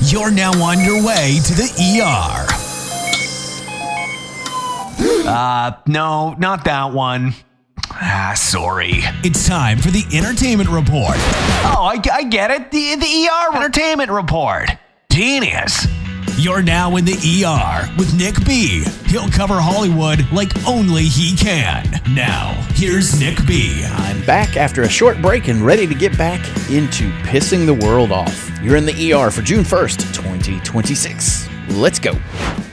You're now on your way to the ER. No, not that one. Sorry. It's time for the Entertainment Report. Oh, I get it. The ER Entertainment Report. Genius. You're now in the ER with Nick B. He'll cover Hollywood like only he can. Now, here's Nick B. I'm back after a short break and ready to get back into pissing the world off. You're in the ER for June 1st, 2026. Let's go.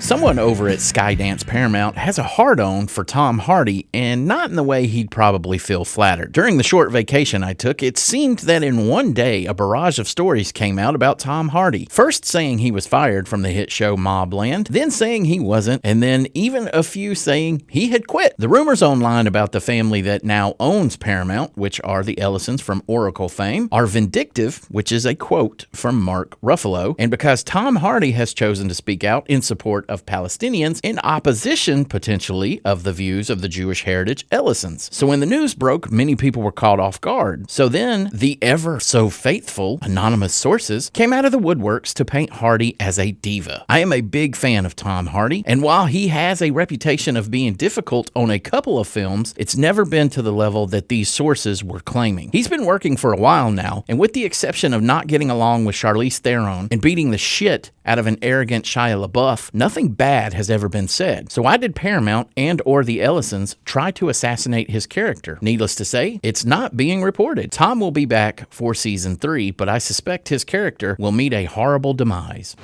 Someone over at Skydance Paramount has a hard-on for Tom Hardy, and not in the way he'd probably feel flattered. During the short vacation I took, it seemed that in one day a barrage of stories came out about Tom Hardy. First saying he was fired from the hit show Mobland, then saying he wasn't, and then even a few saying he had quit. The rumors online about the family that now owns Paramount, which are the Ellisons from Oracle fame, are vindictive, which is a quote from Mark Ruffalo, and because Tom Hardy has chosen to speak out in support of Palestinians in opposition, potentially, of the views of the Jewish heritage Ellisons. So when the news broke, many people were caught off guard. So then, the ever so faithful anonymous sources came out of the woodworks to paint Hardy as a diva. I am a big fan of Tom Hardy, and while he has a reputation of being difficult on a couple of films, it's never been to the level that these sources were claiming. He's been working for a while now, and with the exception of not getting along with Charlize Theron and beating the shit out of an arrogant Shia LaBeouf, nothing bad has ever been said. So why did Paramount and or the Ellisons try to assassinate his character? Needless to say, it's not being reported. Tom will be back for season 3, but I suspect his character will meet a horrible demise.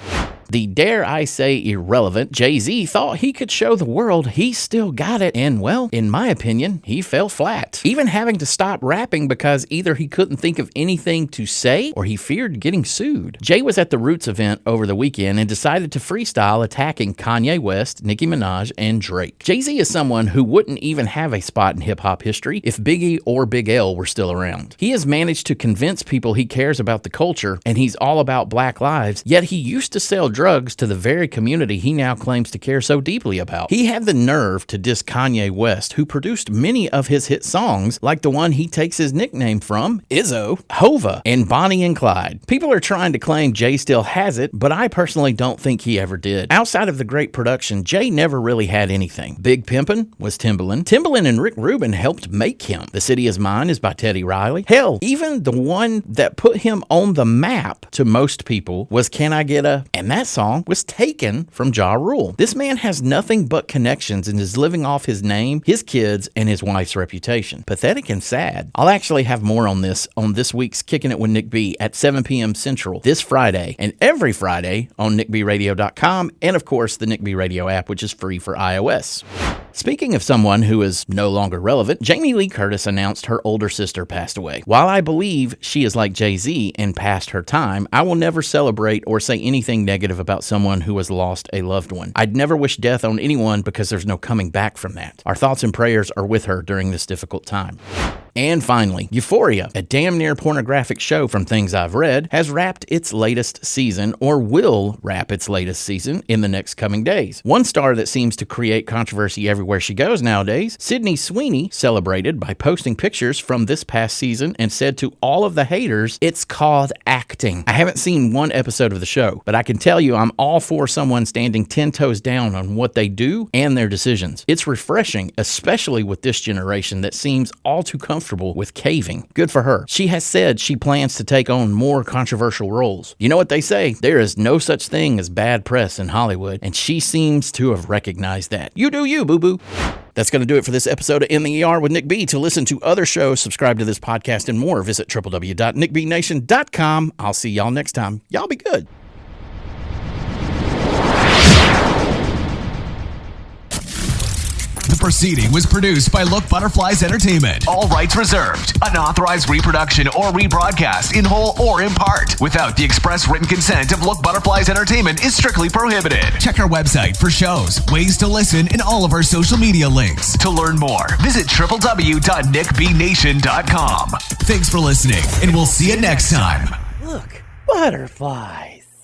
The dare I say irrelevant Jay-Z thought he could show the world he still got it, and well, in my opinion, he fell flat. Even having to stop rapping because either he couldn't think of anything to say or he feared getting sued. Jay was at the Roots event over the weekend and decided to freestyle attacking Kanye West, Nicki Minaj, and Drake. Jay-Z is someone who wouldn't even have a spot in hip-hop history if Biggie or Big L were still around. He has managed to convince people he cares about the culture and he's all about black lives, yet he used to sell drugs to the very community he now claims to care so deeply about. He had the nerve to diss Kanye West, who produced many of his hit songs, like the one he takes his nickname from, Izzo, Hova, and Bonnie and Clyde. People are trying to claim Jay still has it, but I personally don't think he ever did. Outside of the great production, Jay never really had anything. Big Pimpin' was Timbaland. Timbaland and Rick Rubin helped make him. The City Is Mine is by Teddy Riley. Hell, even the one that put him on the map to most people was Can I Get a... And that song was taken from Ja Rule. This man has nothing but connections and is living off his name, his kids, and his wife's reputation. Pathetic and sad. I'll actually have more on this week's Kicking It with Nick B at 7 p.m. Central this Friday and every Friday on nickbradio.com and of course the Nick B Radio app, which is free for iOS. Speaking of someone who is no longer relevant, Jamie Lee Curtis announced her older sister passed away. While I believe she is like Jay-Z and past her time, I will never celebrate or say anything negative about someone who has lost a loved one. I'd never wish death on anyone because there's no coming back from that. Our thoughts and prayers are with her during this difficult time. And finally, Euphoria, a damn near pornographic show from things I've read, has wrapped its latest season or will wrap its latest season in the next coming days. One star that seems to create controversy everywhere she goes nowadays, Sydney Sweeney, celebrated by posting pictures from this past season and said to all of the haters, it's called acting. I haven't seen one episode of the show, but I can tell you I'm all for someone standing 10 toes down on what they do and their decisions. It's refreshing, especially with this generation that seems all too comfortable with caving. Good for her. She has said she plans to take on more controversial roles. You know what they say? There is no such thing as bad press in Hollywood, and she seems to have recognized that. You do you, boo-boo. That's going to do it for this episode of In the ER with Nick B. To listen to other shows, subscribe to this podcast, and more, visit www.nickbnation.com. I'll see y'all next time. Y'all be good. The proceeding was produced by Look Butterflies Entertainment. All rights reserved. Unauthorized reproduction or rebroadcast in whole or in part without the express written consent of Look Butterflies Entertainment is strictly prohibited. Check our website for shows, ways to listen, and all of our social media links. To learn more, visit www.nickbnation.com. Thanks for listening, and we'll see you next time. Look, butterflies.